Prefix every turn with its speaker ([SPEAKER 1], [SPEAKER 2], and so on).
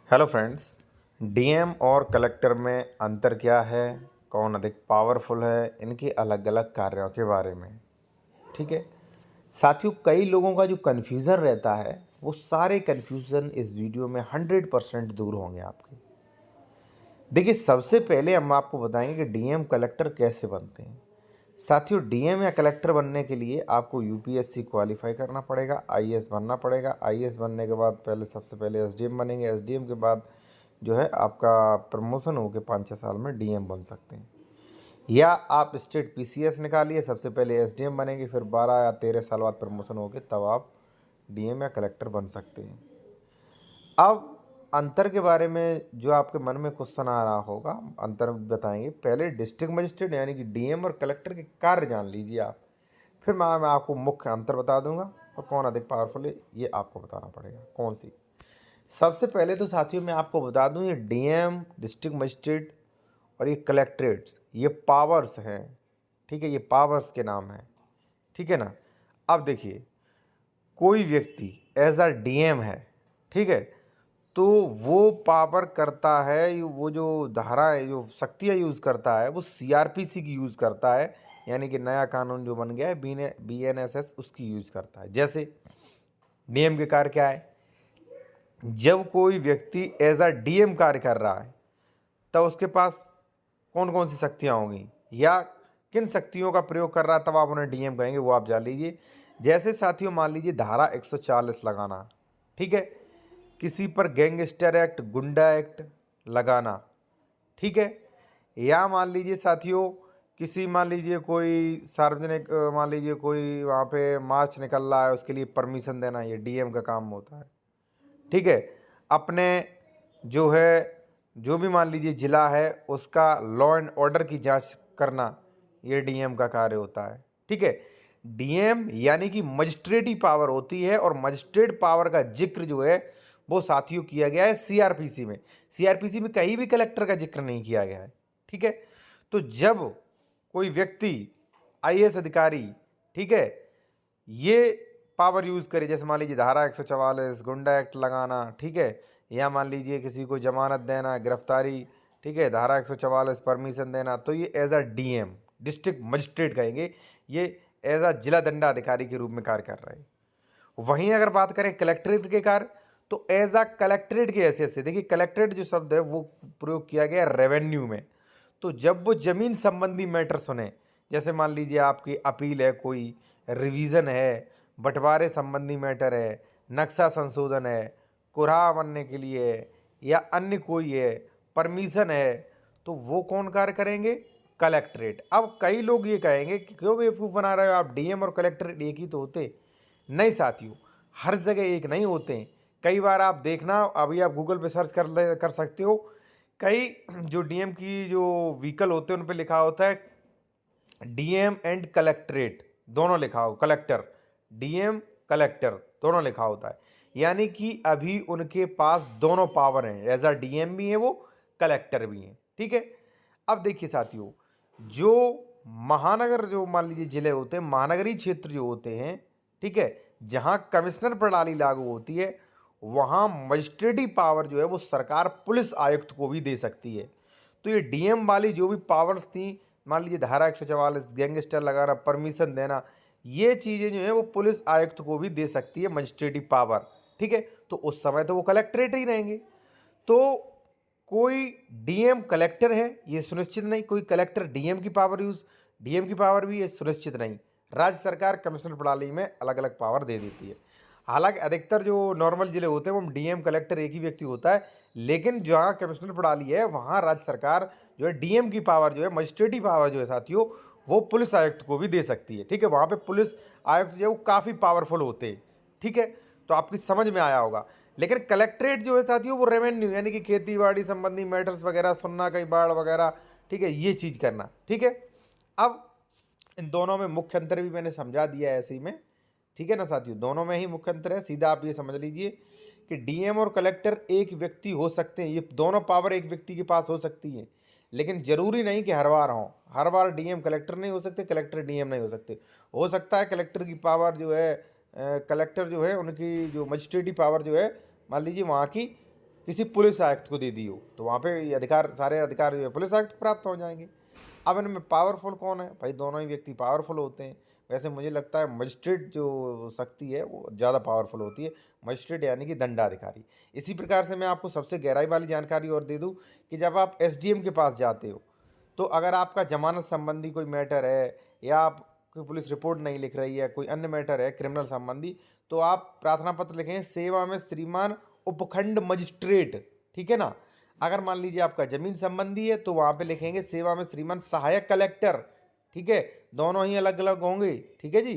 [SPEAKER 1] Hello friends. DM और collector में अंतर क्या है, कौन अधिक पावरफुल है, इनके अलग अलग कार्यों के बारे में। ठीक है साथियों, कई लोगों का जो कन्फ्यूज़न रहता है वो सारे कन्फ्यूज़न इस वीडियो में 100% दूर होंगे आपके। देखिए, सबसे पहले हम आपको बताएंगे कि डीएम कलेक्टर कैसे बनते हैं। साथियों, डीएम या कलेक्टर बनने के लिए आपको यूपीएससी क्वालिफाई करना पड़ेगा, आईएएस बनना पड़ेगा। आईएएस बनने के बाद सबसे पहले एसडीएम बनेंगे। एसडीएम के बाद जो है आपका प्रमोशन हो के 5-6 साल में डीएम बन सकते हैं। या आप स्टेट पीसीएस निकालिए, सबसे पहले एसडीएम बनेंगे, फिर 12 या 13 साल बाद प्रमोशन हो के तब आप डीएम या कलेक्टर बन सकते हैं। अब अंतर के बारे में जो आपके मन में क्वेश्चन आ रहा होगा, अंतर बताएंगे। पहले डिस्ट्रिक्ट मजिस्ट्रेट यानी कि डीएम और कलेक्टर के कार्य जान लीजिए आप, फिर मैं आपको मुख्य अंतर बता दूंगा और कौन अधिक पावरफुल है ये आपको बताना पड़ेगा कौन सी। सबसे पहले तो साथियों मैं आपको बता दूं, ये डीएम डिस्ट्रिक्ट मजिस्ट्रेट और ये कलेक्ट्रेट्स, ये पावर्स हैं। ठीक है, ये पावर्स के नाम हैं। ठीक है ना। अब देखिए, कोई व्यक्ति एज अ डीएम है, ठीक है, तो वो पावर करता है, वो जो धारा है, जो शक्तियाँ यूज़ करता है, वो सीआरपीसी की यूज़ करता है। यानी कि नया कानून जो बन गया है बीएनएसएस, उसकी यूज़ करता है। जैसे डीएम के कार्य क्या है, जब कोई व्यक्ति एज अ डीएम कार्य कर रहा है तब उसके पास कौन कौन सी शक्तियाँ होंगी या किन शक्तियों का प्रयोग कर रहा है, तब आप उन्हें डीएम कहेंगे, वो आप जान लीजिए। जैसे साथियों, मान लीजिए धारा 140 लगाना, ठीक है, किसी पर गैंगस्टर एक्ट, गुंडा एक्ट लगाना, ठीक है। या मान लीजिए साथियों, किसी मान लीजिए कोई सार्वजनिक मान लीजिए कोई वहाँ पे मार्च निकल रहा है, उसके लिए परमिशन देना, ये डीएम का काम होता है। ठीक है, अपने जो है, जो भी मान लीजिए जिला है, उसका लॉ एंड ऑर्डर की जांच करना, ये डीएम का कार्य होता है। ठीक है, डीएम यानी कि मजिस्ट्रेटी पावर होती है, और मजिस्ट्रेट पावर का जिक्र जो है वो साथियों किया गया है सीआरपीसी में। सीआरपीसी में कहीं भी कलेक्टर का जिक्र नहीं किया गया है। ठीक है, तो जब कोई व्यक्ति आईएएस अधिकारी, ठीक है, ये पावर यूज़ करे, जैसे मान लीजिए धारा 144 गुंडा एक्ट लगाना, ठीक है, या मान लीजिए किसी को जमानत देना, गिरफ्तारी, ठीक है, धारा 144 परमिशन देना, तो ये as a DM district magistrate कहेंगे, ये एज अ जिला दंडाधिकारी के रूप में कार्य कर रहे हैं। वहीं अगर बात करें कलेक्ट्रेट के कार्य, तो एज अ कलेक्ट्रेट की हैसियत से, देखिए कलेक्ट्रेट जो शब्द है वो प्रयोग किया गया रेवेन्यू में। तो जब वो जमीन संबंधी मैटर सुने, जैसे मान लीजिए आपकी अपील है, कोई रिवीजन है, बंटवारे संबंधी मैटर है, नक्शा संशोधन है, कुरहा बनने के लिए है, या अन्य कोई है, परमिशन है, तो वो कौन कार्य करेंगे, कलेक्ट्रेट। अब कई लोग ये कहेंगे कि क्यों बेवकूफ़ बना रहे हो आप, डीएम और कलेक्ट्रेट एक ही तो होते। नहीं साथियों, हर जगह एक नहीं होते हैं। कई बार आप देखना, अभी आप गूगल पे सर्च कर सकते हो, कई जो डीएम की जो व्हीकल होते हैं उन पे लिखा होता है डीएम एंड कलेक्ट्रेट, दोनों लिखा हो, कलेक्टर, डीएम कलेक्टर दोनों लिखा होता है। यानी कि अभी उनके पास दोनों पावर हैं, एज अ डीएम भी है वो, कलेक्टर भी हैं। ठीक है, अब देखिए साथियों, जो महानगर, जो मान लीजिए जिले होते हैं, महानगरीय क्षेत्र जो होते हैं, ठीक है, जहां कमिश्नर प्रणाली लागू होती है, वहां मजिस्ट्रेटी पावर जो है वो सरकार पुलिस आयुक्त को भी दे सकती है। तो ये डीएम वाली जो भी पावर्स थी, मान लीजिए धारा 144 गैंगस्टर लगाना, परमिशन देना, ये चीज़ें जो है वो पुलिस आयुक्त को भी दे सकती है मजिस्ट्रेटी पावर। ठीक है, तो उस समय तो वो कलेक्ट्रेट ही रहेंगे। तो कोई डीएम कलेक्टर है ये सुनिश्चित नहीं, कोई कलेक्टर डीएम की पावर यूज, डीएम की पावर भी ये सुनिश्चित नहीं। राज्य सरकार कमिश्नर प्रणाली में अलग अलग पावर दे देती है। हालांकि अधिकतर जो नॉर्मल जिले होते हैं वो डीएम कलेक्टर एक ही व्यक्ति होता है, लेकिन जहाँ कमिश्नर प्रणाली है वहाँ राज्य सरकार जो है डीएम की पावर जो है, मजिस्ट्रेटी पावर जो है साथियों, वो पुलिस आयुक्त को भी दे सकती है। ठीक है, वहाँ पे पुलिस आयुक्त जो है वो काफ़ी पावरफुल होते हैं। ठीक है, तो आपकी समझ में आया होगा। लेकिन कलेक्ट्रेट जो है साथियों वो रेवेन्यू यानी कि खेती बाड़ी संबंधी मैटर्स वगैरह सुनना, कई बाढ़ वगैरह, ठीक है, ये चीज़ करना। ठीक है, अब इन दोनों में मुख्य अंतर भी मैंने समझा दिया है ऐसे ही में। ठीक है ना साथियों, दोनों में ही मुख्य अंतर है, सीधा आप ये समझ लीजिए कि डीएम और कलेक्टर एक व्यक्ति हो सकते हैं, ये दोनों पावर एक व्यक्ति के पास हो सकती है, लेकिन जरूरी नहीं कि हर बार हो, हर बार डीएम कलेक्टर नहीं हो सकते, कलेक्टर डीएम नहीं हो सकते। हो सकता है कलेक्टर की पावर जो है, कलेक्टर जो है उनकी जो मजिस्ट्रेटी पावर जो है, मान लीजिए वहाँ की किसी पुलिस आयुक्त को दे दी हो तो वहाँ पे ये अधिकार, सारे अधिकार जो है पुलिस आयुक्त को प्राप्त हो जाएंगे। अब इनमें पावरफुल कौन है भाई? दोनों ही व्यक्ति पावरफुल होते हैं। वैसे मुझे लगता है मजिस्ट्रेट जो शक्ति है वो ज़्यादा पावरफुल होती है, मजिस्ट्रेट यानी कि दंडाधिकारी। इसी प्रकार से मैं आपको सबसे गहराई वाली जानकारी और दे दूं कि जब आप एसडीएम के पास जाते हो तो अगर आपका जमानत संबंधी कोई मैटर है या आप कोई पुलिस रिपोर्ट नहीं लिख रही है, कोई अन्य मैटर है क्रिमिनल संबंधी, तो आप प्रार्थना पत्र लिखें सेवा में श्रीमान उपखंड मजिस्ट्रेट, ठीक है ना। अगर मान लीजिए आपका जमीन संबंधी है तो वहाँ पे लिखेंगे सेवा में श्रीमान सहायक कलेक्टर, ठीक है। दोनों ही अलग अलग होंगे, ठीक है जी।